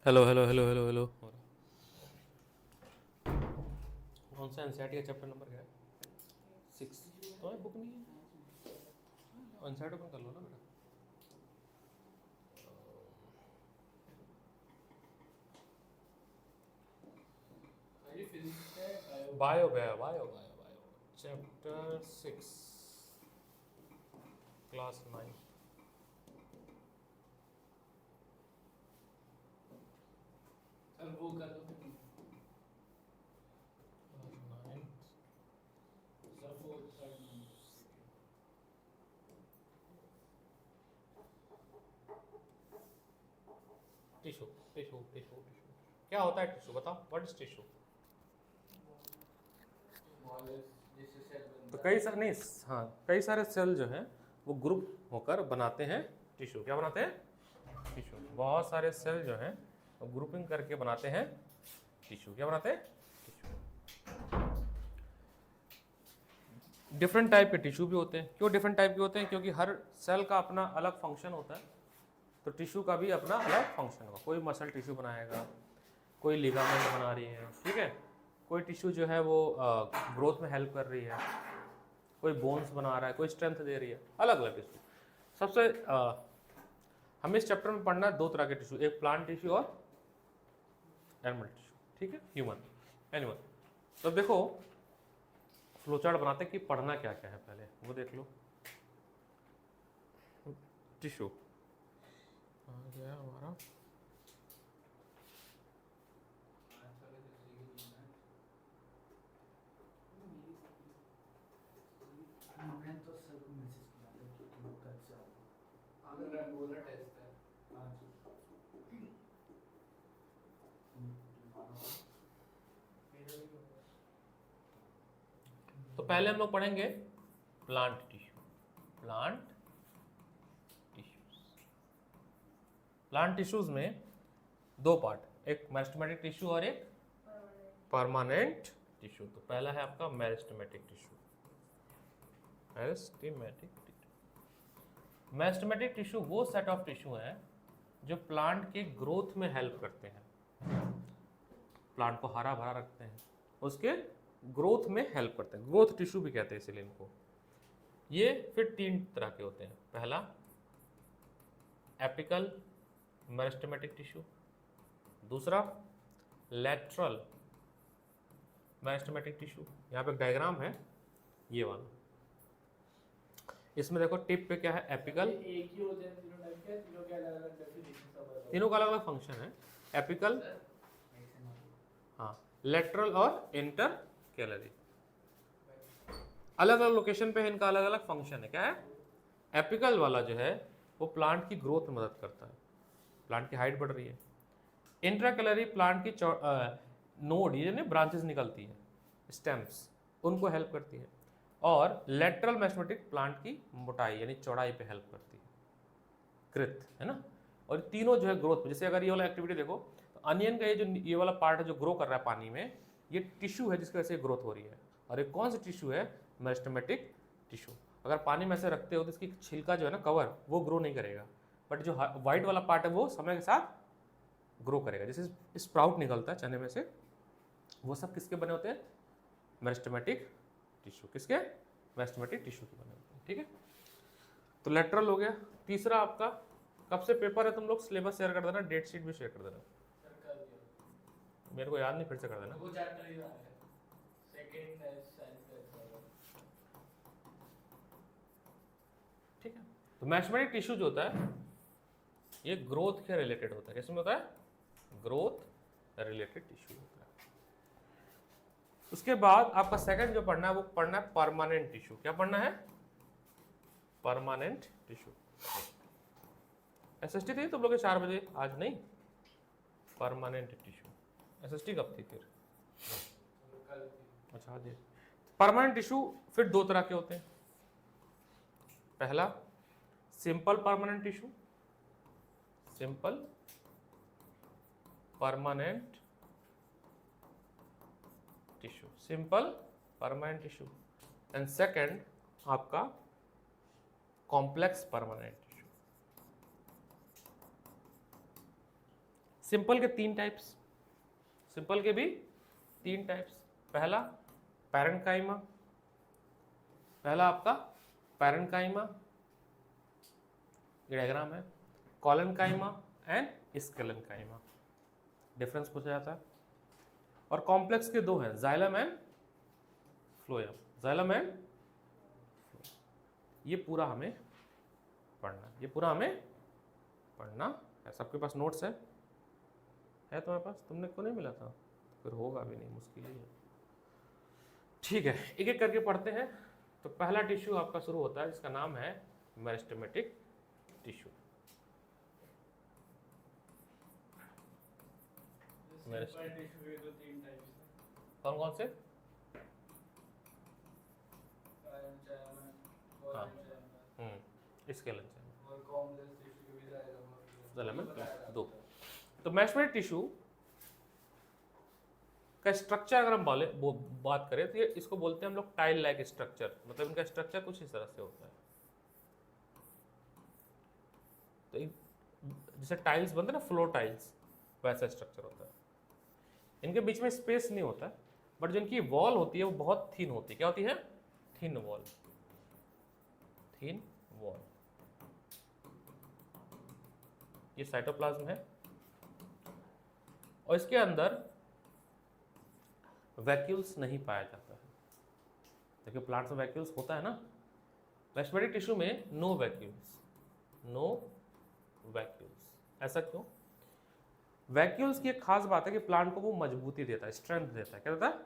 Hello hello hello hello hello. कौन सा NCERT का चैप्टर नंबर क्या है? 6। तो बुक नहीं है, एनसीईआरटी ओपन कर लो ना बेटा। Bio bio bio bio bio chapter 6 class 9। Sir वो कर दो फिर। सर वो टिश्यू टिश्यू टिश्यू टिश्यू क्या होता है टिश्यू? बताओ, व्हाट इज टिश्यू? जिससे सेल बनता तो है। कई सारे नहीं, हाँ, कई सारे सेल जो हैं वो ग्रुप होकर बनाते हैं टिश्यू। क्या बनाते हैं? टिश्यू। बहुत सारे सेल जो हैं वो ग्रुपिंग करके बनाते हैं टिश्यू। क्या बनाते हैं? टिश्यू। डिफरेंट टाइप के टिश्यू भी होते हैं। क्यों डिफरेंट टाइप के होते हैं? क्योंकि हर सेल का अपना अलग फंक्शन होता है, तो टिश्यू का भी अपना अलग फंक्शन होगा। कोई मसल टिश्यू बनाएगा, कोई लिगामेंट बना रही है, ठीक है, कोई टिश्यू जो है वो ग्रोथ में हेल्प कर रही है, कोई बोन्स बना रहा है, कोई स्ट्रेंथ दे रही है, अलग अलग टिश्यू। सबसे हमें इस चैप्टर में पढ़ना है दो तरह के टिश्यू, एक प्लांट टिश्यू और एनिमल टिश्यू, ठीक है, ह्यूमन एनिमल। तो देखो फ्लोचार्ट बनाते कि पढ़ना क्या क्या है, पहले वो देख लो। टिश्यू आ गया हमारा, मैं तो सर को मैसेज किया था कि वो कल से आओ। अगर रेगुलर टेस्ट है आज। तो पहले हम लोग पढ़ेंगे plant tissue. Plant tissues, plant tissues में दो पार्ट, एक मेरिस्टेमेटिक टिश्यू और एक परमानेंट टिश्यू। तो पहला है आपका meristematic tissue. Meristematic tissue, meristematic tissue वो सेट ऑफ टिश्यू है जो प्लांट के ग्रोथ में हेल्प करते हैं, प्लांट को हरा भरा रखते हैं, उसके ग्रोथ में हेल्प करते हैं, ग्रोथ टिश्यू भी कहते हैं इसीलिए इनको। ये फिर तीन तरह के होते हैं। पहला एपिकल मेरिस्टेमेटिक टिश्यू, दूसरा लैटरल मेरिस्टेमेटिक टिश्यू। यहाँ पे एक डायग्राम है ये वाला, इसमें देखो टिप पे क्या है, एपिकल। एक ही होते हैं तीनों टाइप के, तीनों के अलग अलग डेफिनेशन सब अलग। तीनों का अलग अलग फंक्शन है, एपिकल, हाँ, लेटरल और इंटर कैलरी। अलग अलग लोकेशन पे इनका अलग अलग फंक्शन है। क्या है? एपिकल वाला जो है वो प्लांट की ग्रोथ में मदद करता है, प्लांट की हाइट बढ़ रही है। इंट्रा कैलरी प्लांट की नोड, ये ना ब्रांचेस निकलती है, स्टेम्स, उनको हेल्प करती है। और लेटरल मेरिस्टेमेटिक प्लांट की मोटाई यानी चौड़ाई पे हेल्प करती है, कृत, है ना। और तीनों जो है ग्रोथ में, जैसे अगर ये वाला एक्टिविटी देखो तो अनियन का ये जो ये वाला पार्ट है जो ग्रो कर रहा है पानी में, ये टिश्यू है जिसकी वजह से ग्रोथ हो रही है। और एक कौन सा टिश्यू है? Meristematic tissue. अगर पानी में से रखते हो तो इसकी छिलका जो है ना, कवर, वो ग्रो नहीं करेगा, बट जो व्हाइट वाला पार्ट है वो समय के साथ ग्रो करेगा। जैसे स्प्राउट निकलता है चने में से, वो सब किसके बने होते हैं? Meristematic tissue. किसके? मेरिस्टेमेटिक टिश्यू के बने होते हैं, ठीक है। तो लेटरल हो गया। तीसरा आपका, कब से पेपर है तुम लोग सिलेबस शेयर कर देना, डेट शीट भी शेयर कर देना, सर कर दिया। मेरे को याद नहीं, फिर से कर देना। वो चैप्टर ही आ है सेकंड साइंस। ठीक है। तो मैथमेटिक टिश्यू जो होता है ये ग्रोथ के रिलेटेड होता है। कैसे में होता है? ग्रोथ रिलेटेड टिश्यू होता है। उसके बाद आपका सेकंड जो पढ़ना है वो पढ़ना है परमानेंट टिश्यू। क्या पढ़ना है? Permanent tissue. एसएसटी थी तुम लोग के 4 बजे आज? नहीं, परमानेंट टिश्यू। एसएसटी कब थी फिर? अच्छा आज। परमानेंट टिश्यू फिर दो तरह के होते हैं। पहला simple permanent tissue, simple permanent tissue, simple permanent tissue. And second आपका कॉम्प्लेक्स परमानेंट टिश्यू। सिंपल के 3 टाइप्स, सिंपल के भी 3 टाइप्स। पहला पैरेन्काइमा, पहला आपका पैरेन्काइमा, ये डायग्राम है, कॉलेनकाइमा एंड स्केलेनकाइमा। डिफरेंस पूछा जाता है। और कॉम्प्लेक्स के 2 हैं, xylem and phloem, xylem and ये पूरा हमें पढ़ना, ये पूरा हमें पढ़ना है। सबके पास नोट्स है तुम्हारे पास? तुमने क्यों नहीं मिला था? फिर होगा भी नहीं, मुश्किल ही है। ठीक है, एक एक करके पढ़ते हैं। तो पहला टिश्यू आपका शुरू होता है जिसका नाम है मेरिस्टेमेटिक टिश्यू। कौन कौन से? हाँ, स्केलन दो। तो मेरिस्टेमेटिक टिश्यू का स्ट्रक्चर अगर हम बात करें तो ये इसको बोलते हैं हम लोग टाइल लाइक स्ट्रक्चर, मतलब इनका स्ट्रक्चर कुछ इस तरह से होता है। तो जैसे टाइल्स बनते हैं ना, फ्लोर टाइल्स, वैसा स्ट्रक्चर होता है। इनके बीच में स्पेस नहीं होता, बट जिनकी वॉल होती है वो बहुत थिन होती है। क्या होती है? Thin wall, thin wall. ये साइटोप्लाज्म है और इसके अंदर वैक्यूल्स नहीं पाया जाता है। देखिए प्लांट्स में वैक्यूल्स होता है ना, मेरिस्टेमेटिक टिश्यू में नो वैक्यूल्स, नो वैक्यूल्स। ऐसा क्यों? वैक्यूल्स की एक खास बात है कि प्लांट को वो मजबूती देता है, स्ट्रेंथ देता है। क्या देता है?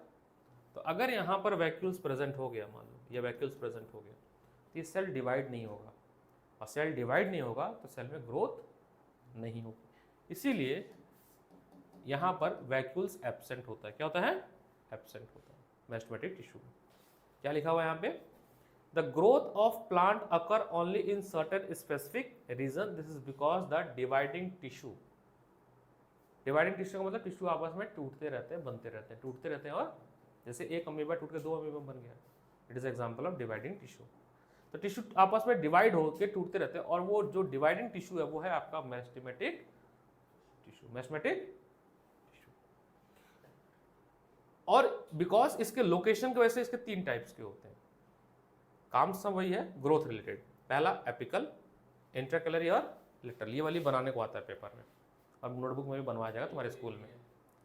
तो अगर यहाँ पर वैक्यूल्स प्रेजेंट हो गया, मान लो ये वैक्यूल्स प्रेजेंट हो गया, तो ये सेल डिवाइड नहीं होगा, और सेल डिवाइड नहीं होगा तो सेल में ग्रोथ नहीं होगी। इसीलिए यहाँ पर वैक्यूल्स एब्सेंट होता है। क्या होता है? एब्सेंट होता है मेरिस्टेमेटिक टिश्यू में। क्या लिखा हुआ है यहाँ पे? The growth of plant occur only in certain specific region, this is because the dividing tissue, dividing tissue का मतलब टिश्यू आपस में टूटते रहते हैं, बनते रहते हैं, टूटते रहते हैं, और जैसे एक अमीबा टूट के 2 अमीबा बन गया, it is example of dividing tissue. तो टिश्यू आपस में डिवाइड होकर टूटते रहते हैं, और वो जो डिवाइडिंग टिश्यू है वो है आपका मेरिस्टेमेटिक टिश्यू, मेरिस्टेमेटिक। और बिकॉज इसके लोकेशन की वजह से इसके 3 टाइप्स के होते हैं। काम सब वही है, ग्रोथ रिलेटेड। पहला एपिकल, इंट्राकैलरी और लेटरल। ये वाली बनाने को आता है पेपर में, और नोटबुक में भी बनवाया जाएगा तुम्हारे स्कूल में।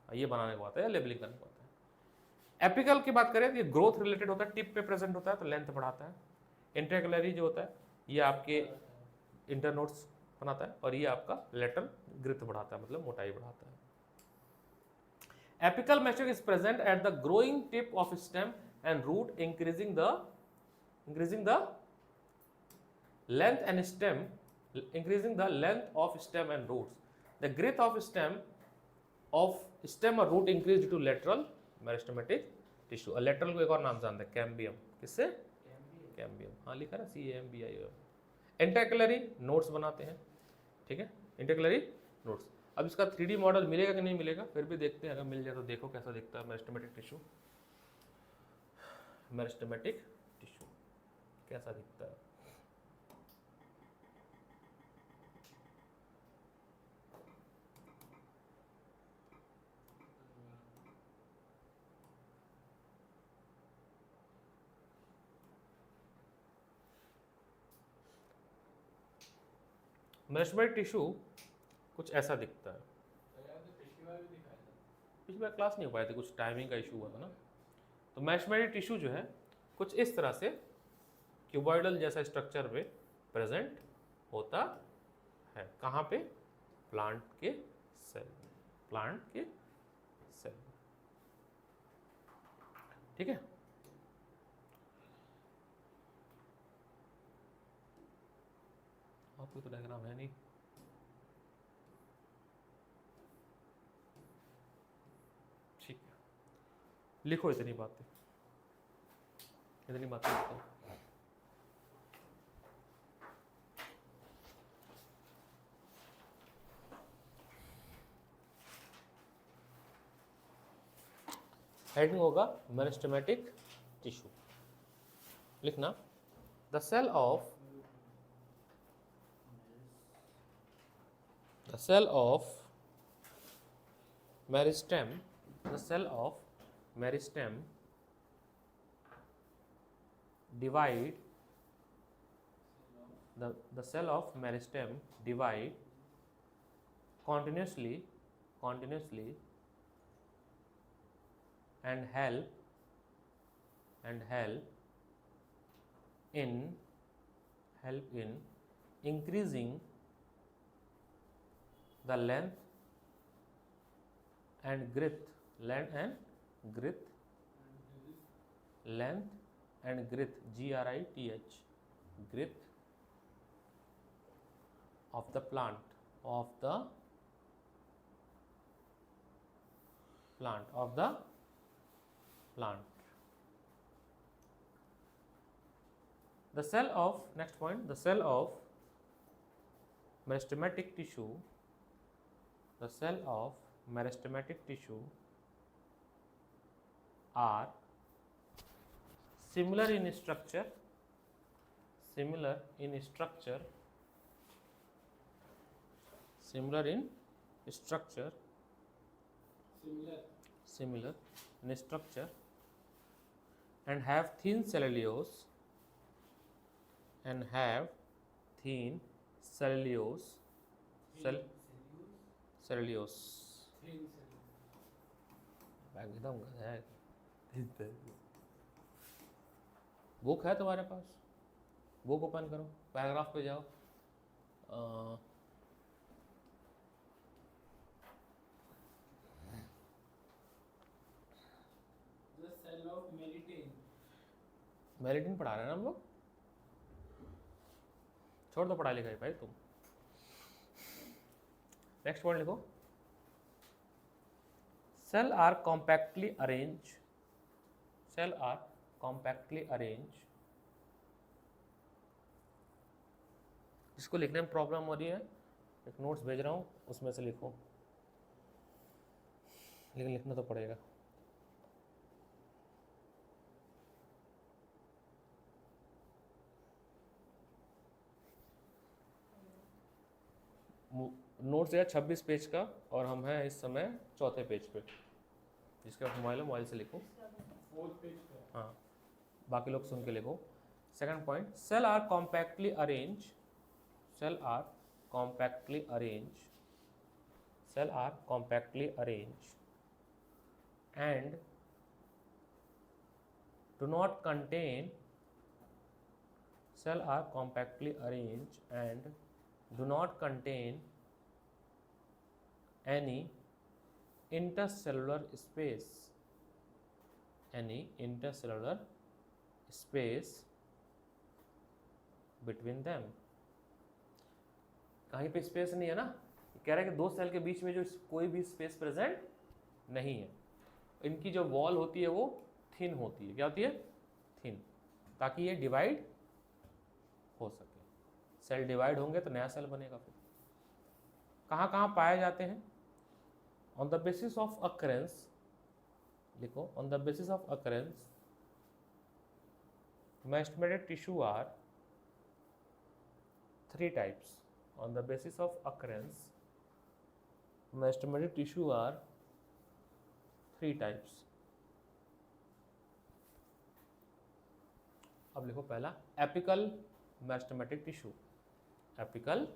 ये बनाने को आता है, लेबलिंग करने को आता है। एपिकल की बात करें तो ये ग्रोथ रिलेटेड होता है, टिप पे प्रेजेंट होता है तो लेंथ बढ़ाता है। इंट्राकैलरी जो होता है ये आपके इंटरनोड्स बनाता है, और ये आपका लेटरल ग्रिथ बढ़ाता है, मतलब मोटाई बढ़ाता है। Apical mesh is present at the growing tip of stem and root, increasing the length and stem, increasing the length of stem and roots. The girth of stem or root increase due to lateral meristematic tissue. और lateral को एक और नाम जानते हैं, cambium. किससे? Cambium. हाँ लिखा ना, CAMBIOM। इंटरकैलरी नोट्स बनाते हैं, ठीक है, इंटरकैलरी नोट्स। अब इसका 3D मॉडल मिलेगा कि नहीं मिलेगा, फिर भी देखते हैं। अगर मिल जाए तो देखो कैसा दिखता है मेरिस्टेमेटिक टिश्यू। मेरिस्टेमेटिक टिश्यू कैसा दिखता है? मेरिस्टेमेटिक टिश्यू कुछ ऐसा दिखता है। पिछली बार क्लास नहीं हो पाई थी, कुछ टाइमिंग का इशू हुआ था ना। तो मेरिस्टेमेटिक टिश्यू जो है कुछ इस तरह से क्यूबॉइडल जैसा स्ट्रक्चर में प्रेजेंट होता है। कहाँ पे? प्लांट के सेल में, प्लांट के सेल में, ठीक है। आपको तो डायग्राम है नहीं, ठीक है, लिखो इतनी बातें, इतनी बातें लिखो। हेडिंग होगा मेरिस्टेमेटिक टिश्यू। लिखना, the cell of meristem, the cell of meristem divide, the cell of meristem divide continuously and help in increasing the length and girth GRITH girth of the plant the cell of, next point, the cell of meristematic tissue, the cell of meristematic tissue are similar in structure and have thin cellulose एकदम है। Book है तुम्हारे पास? Book open करो, paragraph पे जाओ। मेरिटिन पढ़ा रहे हैं ना हम लोग, छोड़ दो पढ़ाई लिखाई भाई तुम। नेक्स्ट वर्ड लिखो, सेल आर कॉम्पैक्टली अरेंज। जिसको लिखने में प्रॉब्लम हो रही है, एक नोट्स भेज रहा हूँ, उसमें से लिखो, लेकिन लिखना तो पड़ेगा। नोट्स है 26 पेज का और हम हैं इस समय चौथे पेज पे। जिसका मोबाइल है मोबाइल से लिखो, 4th पेज पे। हाँ, बाकी लोग सुन के लिखो। Second point, cell are compactly arrange and do not contain any intercellular space between them। कहीं पे स्पेस नहीं है ना, कह रहा है कि दो सेल के बीच में जो कोई भी स्पेस प्रेजेंट नहीं है। इनकी जो वॉल होती है वो थिन होती है। क्या होती है? थिन, ताकि ये डिवाइड हो सके। सेल डिवाइड होंगे तो नया सेल बनेगा। फिर कहाँ कहाँ पाए जाते हैं? On the basis of occurrence, लिखो, on the basis of occurrence meristematic tissue are 3 types। On the basis of occurrence, meristematic tissue are 3 types। अब लिखो पहला, apical meristematic tissue. Apical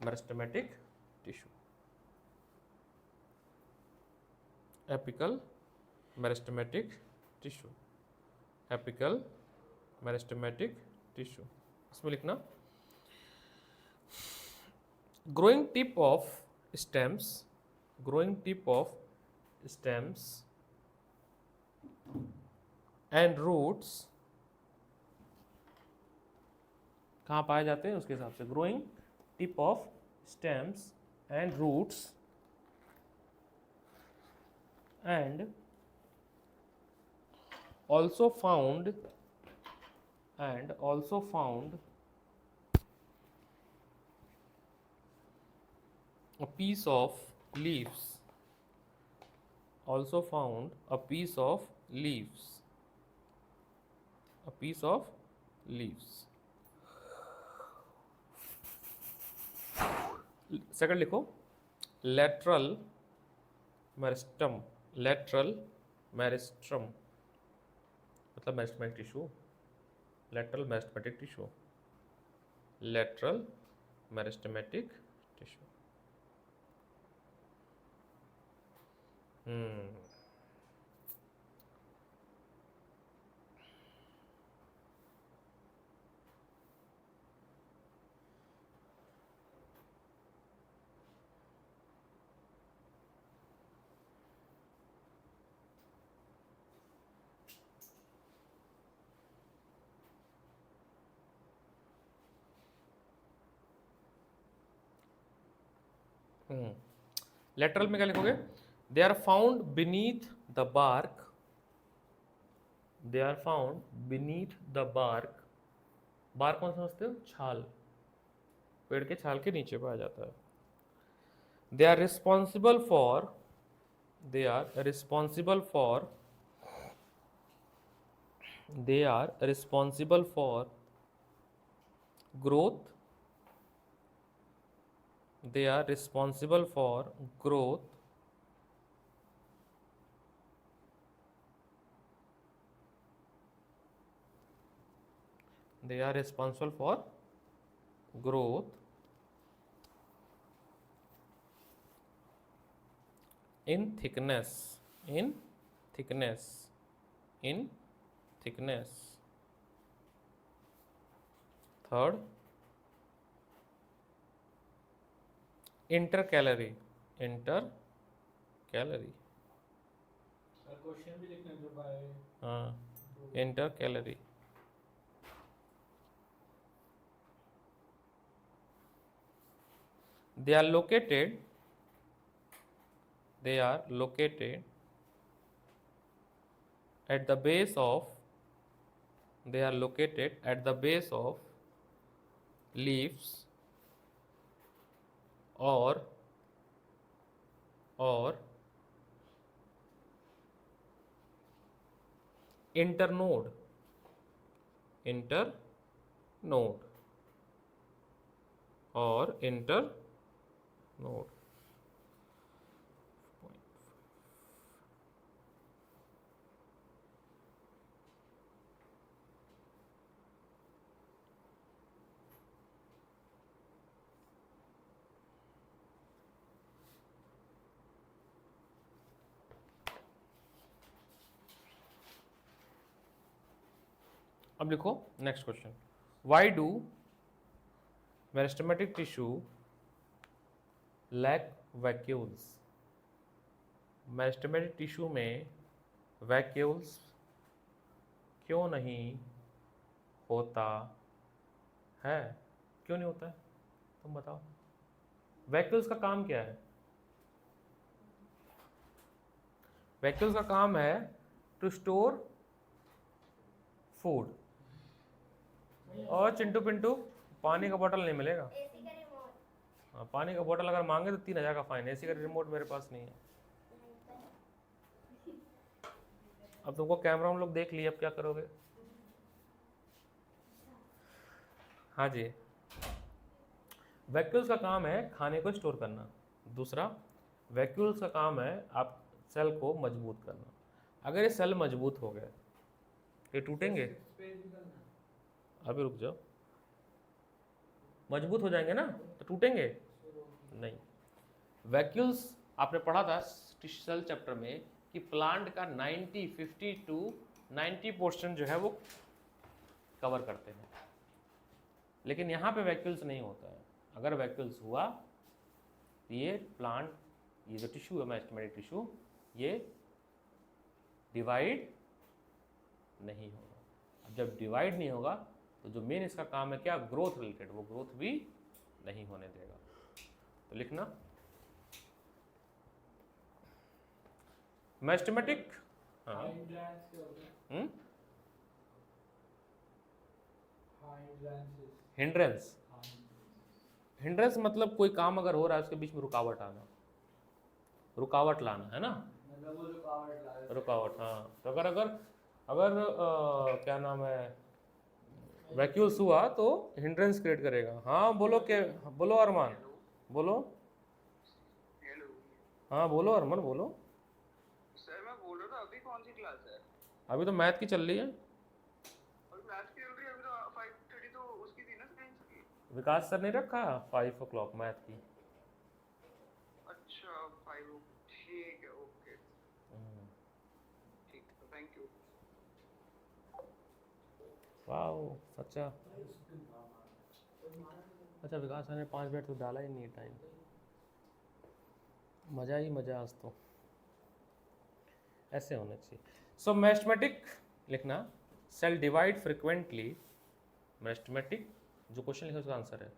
meristematic tissue, apical meristematic tissue, apical meristematic tissue. इसमें लिखना, growing tip of stems and roots कहाँ पाए जाते हैं उसके हिसाब से। growing tip of stems and roots and also found a piece of leaves, second लिखो, lateral मेरिस्टम, लेटरल मेरिस्टम मतलब meristematic tissue, lateral meristematic tissue, lateral meristematic tissue. Lateral में क्या लिखोगे? They are found beneath the bark, they are found beneath the bark. Bark कौन समझते हो? छाल, पेड़ के छाल के नीचे पाया जाता है। They are responsible for, they are responsible for, they are responsible for growth, they are responsible for growth, they are responsible for growth in thickness, in thickness, in thickness. Third, intercalary, intercalary, sir question भी लिखने दो bye हाँ, intercalary. They are located, they are located at the base of, they are located at the base of leaves or internode, internode or internode. अब लिखो next question, why do meristematic tissue lack vacuoles? Meristematic tissue में vacuoles क्यों नहीं होता है? क्यों नहीं होता है तुम बताओ। वैक्यूल्स का काम क्या है? वैक्यूल्स का काम है टू स्टोर फूड। और चिंटू पिंटू पानी का बोतल नहीं मिलेगा। एसी का रिमोट। हाँ, पानी का बोतल अगर मांगे तो 3,000 का फाइन। एसी का रिमोट मेरे पास नहीं है। अब तुमको कैमरा हम लोग देख लिए, अब क्या करोगे? हाँ जी, वैक्यूल्स का काम है खाने को स्टोर करना। दूसरा, वैक्यूल्स का काम है आप सेल को मजबूत करना। अगर ये सेल मजबूत हो गए ये टूटेंगे? अभी रुक जाओ, मजबूत हो जाएंगे ना तो टूटेंगे नहीं। वैक्यूल्स आपने पढ़ा था सेल चैप्टर में कि प्लांट का 50 to 90% जो है वो कवर करते हैं, लेकिन यहाँ पे वैक्यूल्स नहीं होता है। अगर वैक्यूल्स हुआ तो ये प्लांट, ये जो टिश्यू है मेरिस्टेमेटिक टिश्यू, ये डिवाइड नहीं होगा। अब जब डिवाइड नहीं होगा तो जो मेन इसका काम है क्या, ग्रोथ रिलेटेड, वो ग्रोथ भी नहीं होने देगा। तो लिखना मेरिस्टेमेटिक, हाँ, हिंड्रेंस। हिंड्रेंस मतलब कोई काम अगर हो रहा है उसके बीच में रुकावट आना, रुकावट लाना है ना, मतलब वो रुकावट ला रहे थे। रुकावट। हाँ, तो अगर क्या नाम है, वैक्यूल्स हुआ तो हिंड्रेंस क्रिएट करेगा। हाँ बोलो, के बोलो अरमान, बोलो। हाँ बोलो अरमान, बोलो। सी क्लास है? अभी तो मैथ की चल रही है। और मैथ्स की चल रही है अभी तो 5:30 तो उसकी थी ना साइंस की। विकास सर ने रखा 5 o'clock मैथ की। अच्छा 5, ठीक है, ओके, ठीक है, थैंक यू। वाह सच्चा। अच्छा विकास सर ने 5 मिनट तो डाला ही नहीं टाइम। मज़ा ही मज़ा आज तो ऐसे होना चाहिए। सो मैथमेटिक लिखना, सेल डिवाइड फ्रिक्वेंटली, मैथमेटिक जो क्वेश्चन लिखा उसका आंसर है,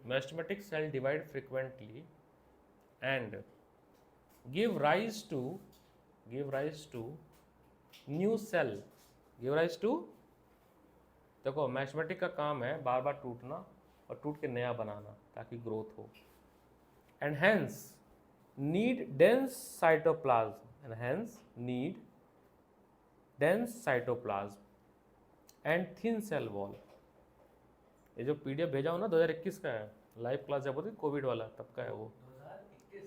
meristematic cell divide frequently and give rise to new cell, give rise to. देखो मैथमेटिक का काम है बार बार टूटना और टूट के नया बनाना ताकि ग्रोथ हो। And hence need dense cytoplasm, and hence need dense cytoplasm and thin cell wall. ये जो पीडीएफ भेजा हो ना 2021 का है, लाइव क्लास जब होती कोविड वाला तब का है वो। 2021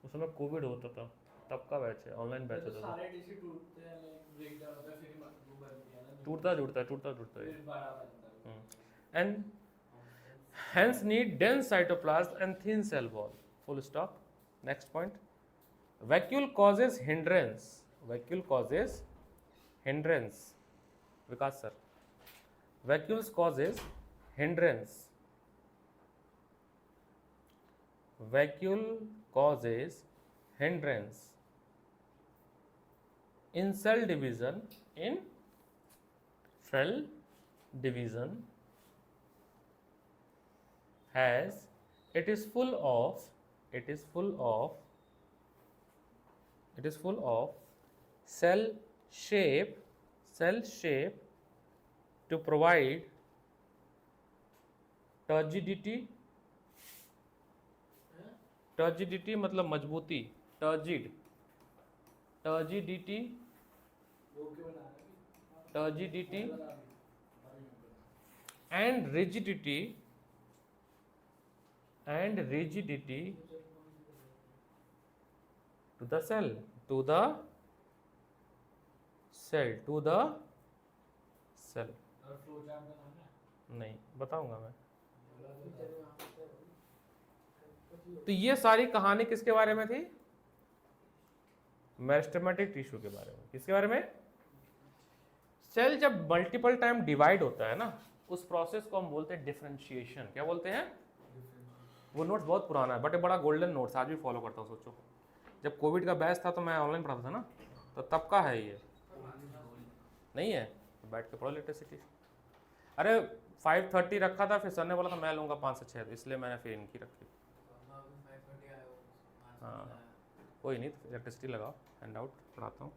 उस समय कोविड होता था तब का बैच है, ऑनलाइन बैच तो होता था। सारे टिश्यू टूटते हैं, लाइक ब्रेक डाउन होता है, फिर वो बनती है ना, टूटता जुड़ता है फिर बड़ा बनता है। And hence need dense cytoplasm and thin cell wall, full stop. Next point, vacuole causes hindrance, vacuole causes hindrance, Vikas sir, vacuoles causes hindrance, vacuole causes hindrance in cell division, in cell division, as it is full of cell shape to provide turgidity मतलब मजबूती, turgidity वो क्यों बना रहा है? turgidity and rigidity to the cell, और flow chart बनाना है। नहीं बताऊंगा मैं। तो ये सारी कहानी किसके बारे में थी? मेरिस्टेमेटिक टिश्यू के बारे में। किसके बारे में? सेल जब मल्टीपल टाइम डिवाइड होता है ना, उस प्रोसेस को हम बोलते हैं डिफरेंशिएशन। क्या बोलते हैं? वो नोट्स बहुत पुराना है बट ये बड़ा गोल्डन नोट्स, आज भी फॉलो करता हूँ। सोचो जब कोविड का बैच था तो मैं ऑनलाइन पढ़ाता था ना, तो तब का है ये। नहीं है तो बैठ के पढ़ो इलेक्ट्रिसिटी। अरे 5:30 रखा था, फिर सर ने बोला था मैं लूँगा 5 से 6, तो इसलिए मैंने फिर इनकी रखी। हाँ कोई नहीं, तो इलेक्ट्रिसिटी लगाओ, हैंड आउट पढ़ाता हूँ।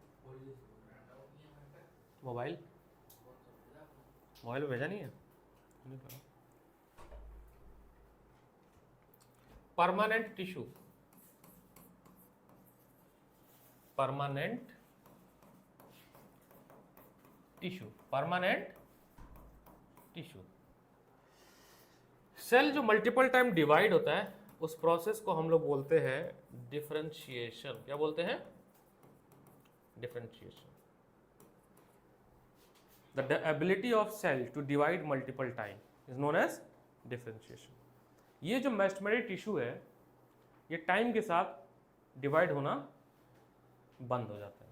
मोबाइल में भेजा नहीं है? Permanent tissue, permanent tissue. Cell जो मल्टीपल टाइम डिवाइड होता है उस प्रोसेस को हम लोग बोलते हैं डिफरेंशिएशन। क्या बोलते हैं? Differentiation. The ability of cell to divide multiple time is known as differentiation. ये जो मेरिस्टेमेटिक टिश्यू है ये टाइम के साथ डिवाइड होना बंद हो जाता है,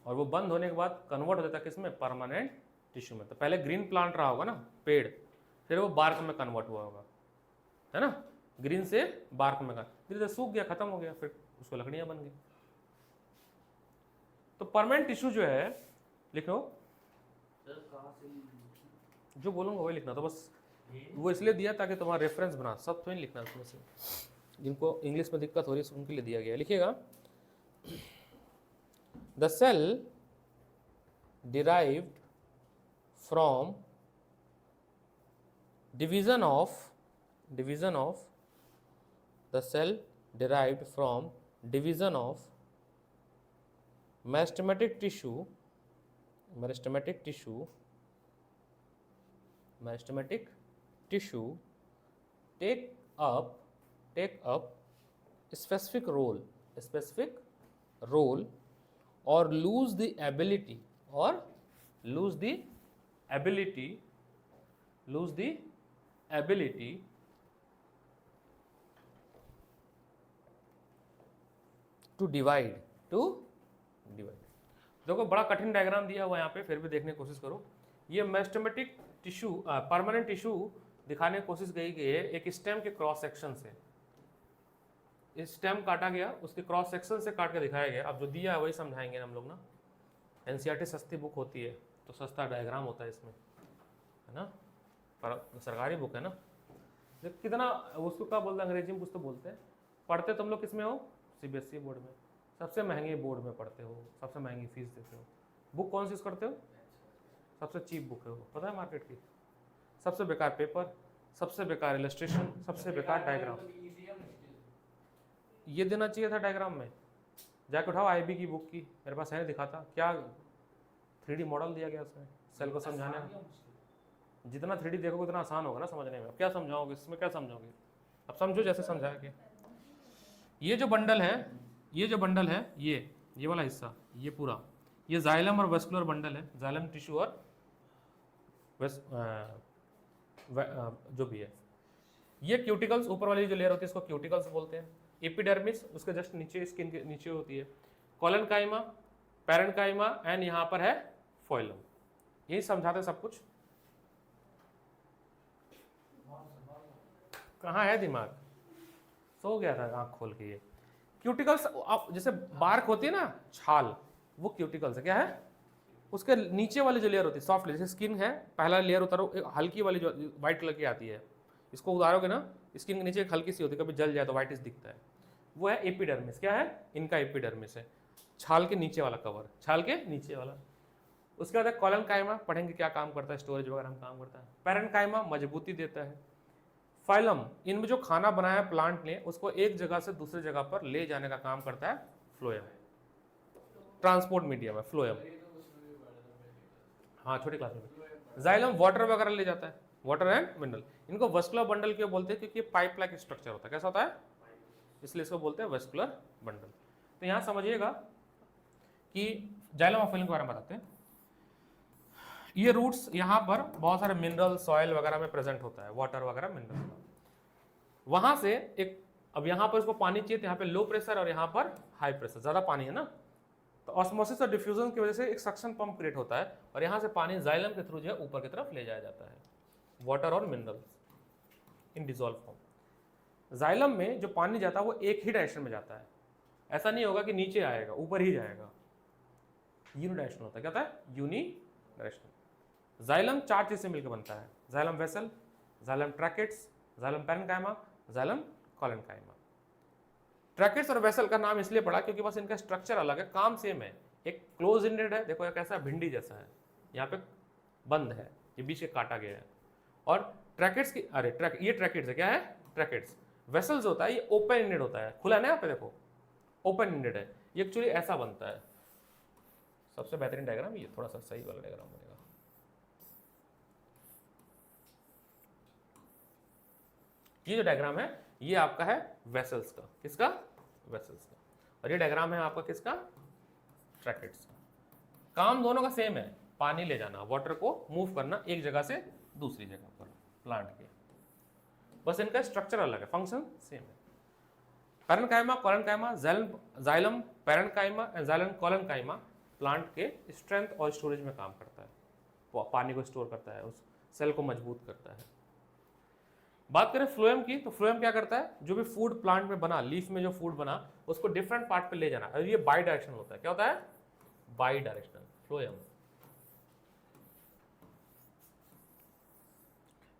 और वो बंद होने के बाद कन्वर्ट हो जाता है किसमें? परमानेंट टिश्यू में। तो पहले ग्रीन प्लांट रहा होगा ना पेड़, फिर वो बार्क में कन्वर्ट हुआ होगा, है ना? ग्रीन से बार्क में धीरे सूख गया, खत्म हो गया, फिर उसको लकड़ियां बन गई। तो परमानेंट टिश्यू जो है, लिखो जो बोलूंगा वही लिखना। तो बस वो इसलिए दिया ताकि तुम्हारा रेफरेंस बना, सब तो नहीं लिखना उसमें से। जिनको इंग्लिश में दिक्कत हो रही है उनके लिए दिया गया। लिखिएगा, the cell derived from division of the cell derived from division of meristematic tissue take up specific role और lose the ability to divide देखो बड़ा कठिन डायग्राम दिया हुआ है यहाँ पे, फिर भी देखने की कोशिश करो। ये मेस्टेमेटिक टिश्यू, परमानेंट टिश्यू दिखाने की कोशिश गई है एक स्टेम के क्रॉस सेक्शन से। इस स्टेम काटा गया, उसके क्रॉस सेक्शन से काट के दिखाया गया। अब जो दिया है वही समझाएंगे हम लोग ना। एनसीईआरटी सस्ती बुक होती है तो सस्ता डायग्राम होता है इसमें, है ना, पर सरकारी बुक है ना। देख कितना उसको क्या बोलते हैं अंग्रेजी में, कुछ तो बोलते हैं। पढ़ते तुम लोग किस में हो? सीबीएसई बोर्ड में। सबसे महंगे बोर्ड में पढ़ते हो, सबसे महंगी फीस देते हो। बुक कौन सी यूज़ करते हो? सबसे चीप बुक है वो, पता है मार्केट की। सबसे बेकार पेपर, सबसे बेकार इलस्ट्रेशन, सबसे बेकार डायग्राम। ये देना चाहिए था डायग्राम में। जाके उठाओ आईबी की बुक की, मेरे पास है, दिखाता क्या 3D मॉडल दिया गया उसमें सेल को समझाने का। जितना 3D देखोगे उतना आसान होगा ना समझने में। अब क्या समझाओगे इसमें, क्या समझाओगे? अब समझो जैसे समझाया कि ये जो बंडल है, ये वाला हिस्सा, ये पूरा, ये जाइलम और वेस्कुलर बंडल है। जाइलम टिश्यू और जो भी है, ये क्यूटिकल्स, ऊपर वाली जो लेयर होती है इसको क्यूटिकल्स बोलते हैं। एपिडर्मिस उसके जस्ट नीचे, स्किन के नीचे होती है। कोलेनकाइमा, पैरेन्काइमा एंड यहाँ पर है फोइलम। यही समझाते सब कुछ। कहाँ है दिमाग? सो गया था आँख खोल के। ये क्यूटिकल्स, आप जैसे बार्क होती है ना, छाल, वो क्यूटिकल्स है। क्या है? उसके नीचे वाली जो लेयर होती है सॉफ्ट लेयर, जैसे स्किन है, पहला लेयर उतारो, एक हल्की वाली जो व्हाइट कलर की आती है, इसको उतारोगे ना, स्किन के नीचे एक हल्की सी होती है, कभी जल जाए तो व्हाइटिश दिखता है, वो है एपिडर्मिस। क्या है? इनका एपिडर्मिस है, छाल के नीचे वाला कवर, छाल के नीचे वाला। उसके बाद है कोलेनकाइमा, पढ़ेंगे क्या काम करता है, स्टोरेज वगैरह में काम करता है। पैरेन्काइमा मजबूती देता है। फाइलम, इनमें जो खाना बनाया प्लांट ने उसको एक जगह से दूसरी जगह पर ले जाने का काम करता है फ्लोएम। ट्रांसपोर्ट मीडियम है फ्लोएम। हाँ, छोटी क्लास में। जाइलम वाटर वगैरह ले जाता है, वाटर एंड मिनरल। इनको वेस्कुलर बंडल क्यों बोलते हैं? क्योंकि ये पाइप लाइक स्ट्रक्चर होता है। कैसा होता है? इसलिए इसको बोलते हैं वेस्कुलर बंडल। तो यहाँ समझिएगा कि जाइलम ऑफ फाइलम के बारे में बताते हैं। ये रूट्स यहाँ पर बहुत सारे मिनरल, सॉइल वगैरह में प्रेजेंट होता है, वाटर वगैरह, मिनरल। वहां से एक, अब यहाँ पर इसको पानी चाहिए तो यहाँ पे लो प्रेशर और यहाँ पर हाई प्रेशर, ज्यादा पानी है ना, तो ऑस्मोसिस और डिफ्यूजन की वजह से एक सक्शन पंप क्रिएट होता है और यहाँ से पानी जाइलम के थ्रू जो है ऊपर की तरफ ले जाया जाता है, वाटर और minerals in dissolve form. Xylem में जो पानी जाता है वो एक ही डायरेक्शन में जाता है। ऐसा नहीं होगा कि नीचे आएगा, ऊपर ही जाएगा। यूनिडायरेक्शनल होता है। क्या होता है? यूनिडायरेक्शनल। जाइलम 4 चीज से मिलकर बनता है। Xylem vessel, xylem tracheids, xylem parenchyma, xylem collenchyma. Tracheids और वेसल का नाम इसलिए पड़ा क्योंकि बस इनका स्ट्रक्चर अलग है, काम सेम है। एक क्लोज इंडेड है, देखो ये कैसा भिंडी जैसा है, यहाँ पे बंद है, ये बीच के काटा गया है। और ट्रैकेट्स की, ये ट्रैकेट्स है। क्या है? ट्रैकेट्स। वेसल्स होता है, ये ओपन इंडेड होता है, खुला है ना, यहाँ पे देखो ओपन इंडेड है। ये एक्चुअली ऐसा बनता है। सबसे बेहतरीन डायग्राम ये, थोड़ा सा सही वाला डायग्राम बनेगा। ये जो डायग्राम है ये आपका है वेसल्स का। किसका? वेसल्स का। और ये डायग्राम है आपका किसका? ट्रैकेट्स का। काम दोनों का सेम है, पानी ले जाना, वाटर को मूव करना एक जगह से दूसरी जगह पर प्लांट के, बस इनका स्ट्रक्चर अलग है, फंक्शन सेम है। Parenchyma, collenchyma, xylem parenchyma and xylem collenchyma plant के स्ट्रेंथ और स्टोरेज में काम करता है, पानी को स्टोर करता है, उस सेल को मजबूत करता है। बात करें फ्लोएम की, तो फ्लोएम क्या करता है? जो भी फूड प्लांट में बना, लीफ में जो फूड बना, उसको डिफरेंट पार्ट पे ले जाना। और ये बाई डायरेक्शनल होता है। क्या होता है? By directional phloem.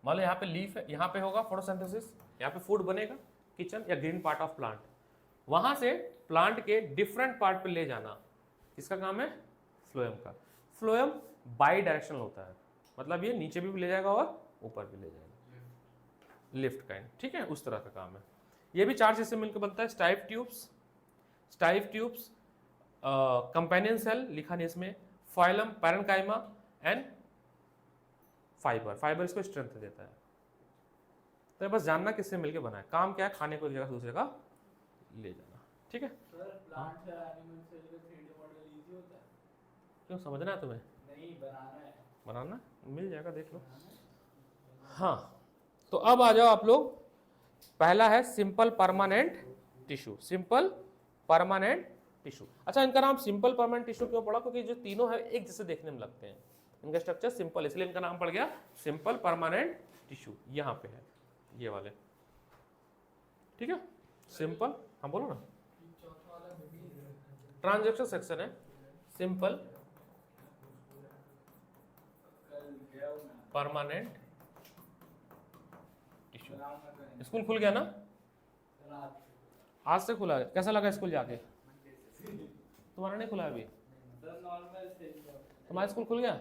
मान लो यहाँ पे लीफ है, यहाँ पे होगा फोटोसिंथेसिस, यहाँ पे फूड बनेगा, किचन या ग्रीन पार्ट ऑफ प्लांट, वहां से प्लांट के डिफरेंट पार्ट पे ले जाना किसका काम है? फ्लोएम का। फ्लोएम बाई डायरेक्शनल होता है, मतलब ये नीचे भी ले जाएगा और ऊपर भी ले जाएगा, लिफ्ट काइंड। ठीक है, उस तरह का काम है। ये भी 4 चीज से मिलकर बनता है। स्टाइफ ट्यूब्स, कंपेनियन सेल लिखा नहीं इसमें, फाइलम, पैरेन्काइमा एंड फाइबर इसको स्ट्रेंथ देता है। तो बस जानना किससे मिलकर बना है, काम क्या है? खाने को एक जगह से दूसरी जगह ले जाना। ठीक है। सर प्लांट एनिमल सेल का 3D मॉडल इजी क्यों समझना है तुम्हें? नहीं बनाना है। बनाना मिल जाएगा, देख लो। हाँ, तो अब आ जाओ आप लोग। पहला है simple permanent tissue. Simple permanent tissue. अच्छा, इनका नाम सिंपल परमानेंट टिश्यू क्यों पड़ा? क्योंकि जो तीनों है एक जैसे देखने में लगते हैं, इनका स्ट्रक्चर सिंपल, इसलिए इनका नाम पड़ गया सिंपल परमानेंट टिश्यू। यहाँ पे है ये वाले, ठीक है, सिंपल। हाँ बोलो ना। ट्रांजैक्शन सेक्शन है सिंपल परमानेंट टिश्यू। स्कूल खुल गया ना? आज से खुला है। कैसा लगा स्कूल जाके? तुम्हारा नहीं खुला अभी? तुम्हारा स्कूल खुल गया?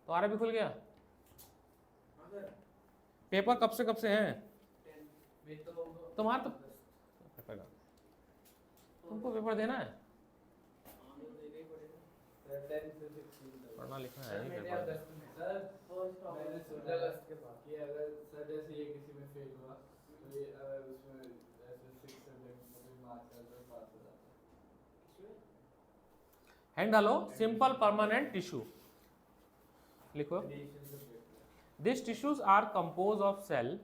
तुम्हारा भी खुल गया? पेपर कब से हैं? तुम्हारा तो तुमको पेपर देना है, पढ़ना लिखना है नहीं पेपर। हैंड डालो, सिंपल परमानेंट टिश्यू लिखो। This tissues are compose of cell,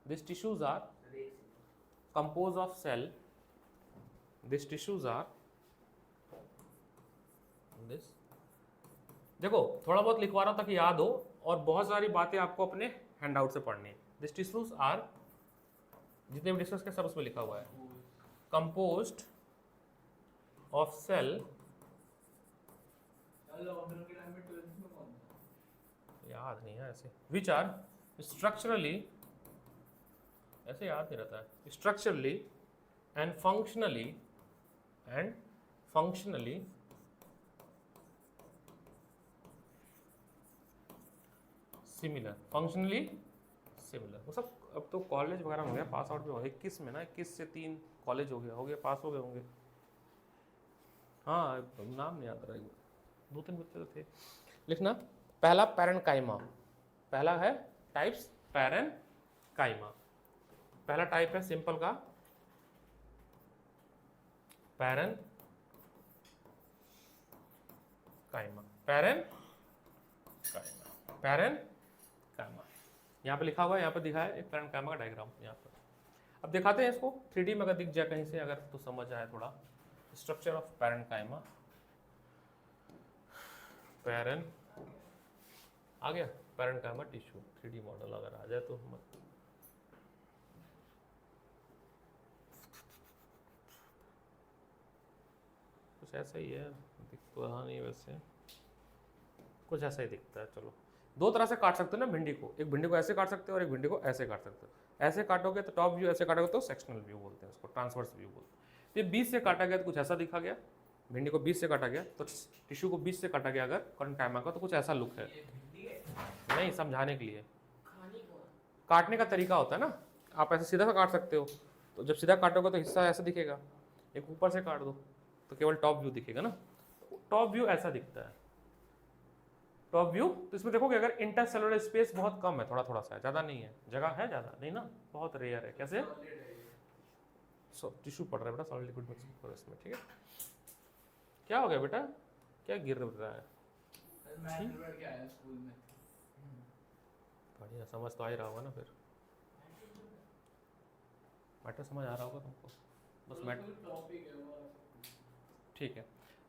this tissues are compose of cell, this tissues are this. देखो थोड़ा बहुत लिखवा रहा था कि याद हो, और बहुत सारी बातें आपको अपने हैंडआउट से पढ़नी है। दिस टिश्यूज आर, जितने भी डिस्कस के सब उसमें लिखा हुआ है, कंपोज्ड ऑफ सेल, याद नहीं है ऐसे, विच आर स्ट्रक्चरली, ऐसे याद नहीं रहता है, structurally and functionally similar, functionally similar. वो सब अब तो कॉलेज वगैरह हो गया, पास आउट भी हो गया 21 में ना, 21 से 3 कॉलेज हो गया, पास हो गए होंगे। हाँ नाम नहीं याद रहा, 2-3 बच्चे तो थे। लिखना पहला पैरेन्काइमा, पहला है टाइप्स पैरेन्काइमा। पहला टाइप है सिंपल का पैरेन्काइमा, पैरेन्काइमा यहाँ पे लिखा हुआ है, यहाँ पे दिखा है एक पैरेन्काइमा का डायग्राम यहाँ पर। अब दिखाते हैं इसको 3D में, अगर दिख जाए कहीं से, अगर तो समझ आए थोड़ा। स्ट्रक्चर ऑफ पैरेन्काइमा, पैरेन आ गया, पैरेन्काइमा टिश्यू 3D मॉडल अगर आ जाए तो कुछ ऐसा ही है, दिख तो रहा नहीं वैसे, कुछ ऐसा ही दिखता है। चलो, दो तरह से काट सकते हो ना भिंडी को, एक भिंडी को ऐसे काट सकते हो और एक भिंडी को ऐसे काट सकते हो। ऐसे काटोगे तो टॉप व्यू, ऐसे काटोगे तो सेक्शनल व्यू बोलते हैं उसको, ट्रांसवर्स व्यू बोलते हैं। तो ये 20 से काटा गया तो कुछ ऐसा दिखा गया, भिंडी को 20 से काटा गया, तो टिश्यू को 20 से काटा गया अगर पैरेन्काइमा का, तो कुछ ऐसा लुक है। नहीं, समझाने के लिए, काटने का तरीका होता है ना, आप ऐसे सीधा सा काट सकते हो, तो जब सीधा काटोगे तो हिस्सा ऐसा दिखेगा, एक ऊपर से काट दो तो केवल टॉप व्यू दिखेगा ना, टॉप व्यू ऐसा दिखता है, टॉप व्यू। तो इसमें देखोगे अगर इंटरसेलुलर स्पेस बहुत कम है, थोड़ा थोड़ा सा है, ज़्यादा नहीं है, जगह है ज़्यादा नहीं ना, बहुत रेयर है। कैसे? टिश्यू पड़ रहा है बेटा, सॉलिड लिक्विड मिक्स करो इसमें, ठीक है। क्या हो गया बेटा, क्या गिर रहा है? बढ़िया, समझ तो आ ही रहा होगा ना, फिर मैटर समझ आ रहा होगा तुमको, बस मैटर, ठीक है,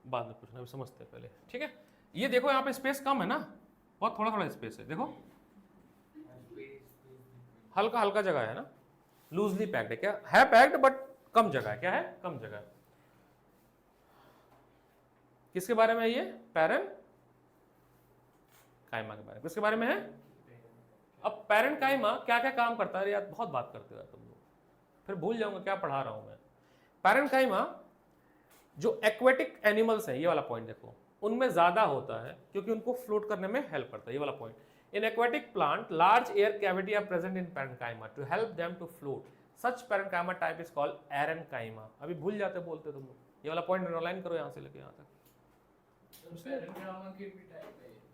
बाद में पूछना, अभी समझते हैं पहले, ठीक है। ये देखो यहाँ पे स्पेस कम है ना, बहुत थोड़ा थोड़ा स्पेस है, देखो हल्का हल्का जगह है ना, लूजली पैक्ड है, क्या है, पैक्ड बट कम जगह है, क्या है, कम जगह है। किसके बारे में है ये? पैरेन्काइमा के बारे में। किसके बारे में है? अब पैरेन्काइमा क्या क्या काम करता है यार, बहुत बात करते हो तुम लोग, फिर भूल जाऊंगा क्या पढ़ा रहा हूं मैं। पैरेन्काइमा जो एक्वेटिक एनिमल्स हैं, ये वाला पॉइंट देखो, उनमें ज्यादा होता है क्योंकि उनको फ्लोट करने में हेल्प करता है, ये वाला point. In aquatic plant large air cavity are present in parenchyma to help them to float, such parenchyma type is called aerenchyma. अभी भूल जाते बोलते तुम लोग, ये वाला पॉइंट अंडरलाइन करो यहाँ से लेके यहाँ तक।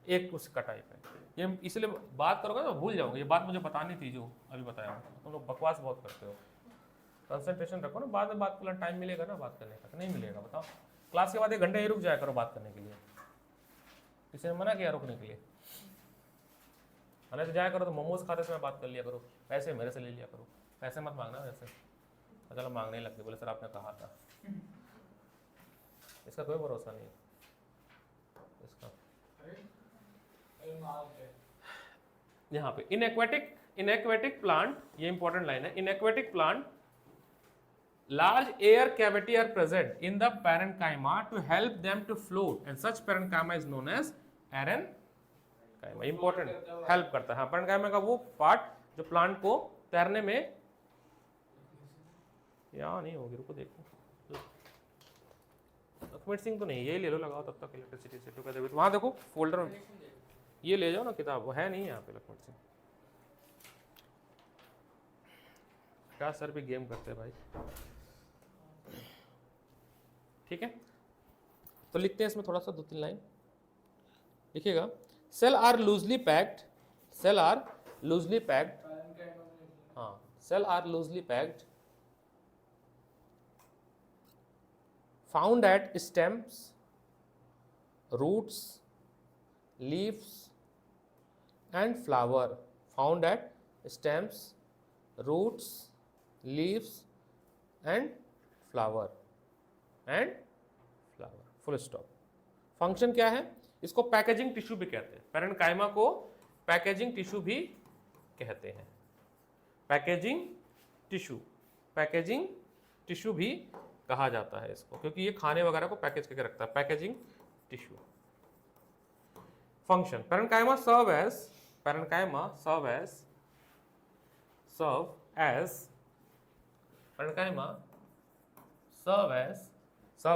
एक उसका टाइप है ये, इसलिए बात करोगे तो भूल जाओगे, ये बात मुझे बतानी थी जो अभी बताया हूँ। तुम लोग बकवास बहुत करते हो, कंसंट्रेशन रखो ना, बाद में बात करना टाइम मिलेगा ना बात करने का, नहीं मिलेगा बताओ। क्लास के बाद 1 घंटे ही रुक जाया करो बात करने के लिए, किसी ने मना किया रुकने के लिए? अरे तो जाया करो तो मोमोज खाते समय बात कर लिया करो, पैसे मेरे से ले लिया करो, पैसे मत मांगना वैसे। चलो मांगने लगते, बोले सर आपने कहा था। इसका कोई भरोसा नहीं इसका। यहाँ पे इनएक्वेटिक प्लांट, ये इंपॉर्टेंट लाइन है, इनएक्वेटिक plant large air cavity are present in the parenchyma to help them to float and such parenchyma is known as parenchyma। important, help करता है। हाँ, parenchyma का वो पार्ट जो प्लांट को तैरने में, यहाँ नहीं होगी, रुको देखो, लक्ष्मण सिंह तो नहीं, ये ले लो, लगाओ तब तक इलेक्ट्रिसिटी से टुगेदर विद, वहाँ देखो फोल्डर में ये ले जाओ ना किताब, वो है नहीं यहाँ पे लक्ष्मण सिंह। क्या सर भी गेम करते हैं भाई, ठीक है। तो लिखते हैं इसमें थोड़ा सा 2-3 लाइन लिखिएगा। Cell are loosely packed, cell are loosely packed, हाँ, cell are loosely packed, found at stems, roots, leaves and flower, found at stems, roots, leaves and flower full stop. Function क्या है? इसको पैकेजिंग टिश्यू भी कहते हैं, parenchyma को packaging tissue भी कहते हैं, पैकेजिंग टिश्यू भी कहा जाता है इसको, क्योंकि ये खाने वगैरह को पैकेज करके रखता है, packaging tissue. Function, parenchyma serve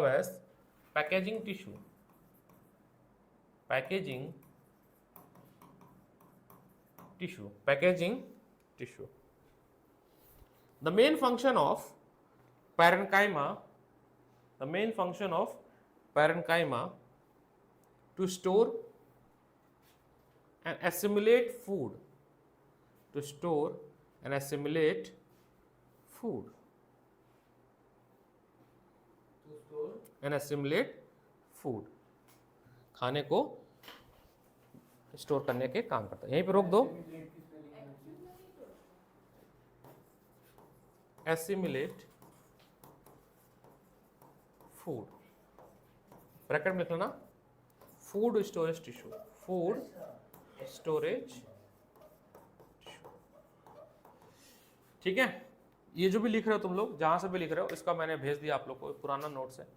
as packaging tissue, the main function of parenchyma to store and assimilate food, खाने को स्टोर करने के काम करता है। यहीं पे रोक दो, assimilate food, ब्रैकेट में लिख लेना, फूड स्टोरेज टिश्यू, ठीक है। ये जो भी लिख रहे हो तुम लोग, जहां से भी लिख रहे हो, इसका मैंने भेज दिया आप लोग को, पुराना नोट्स है।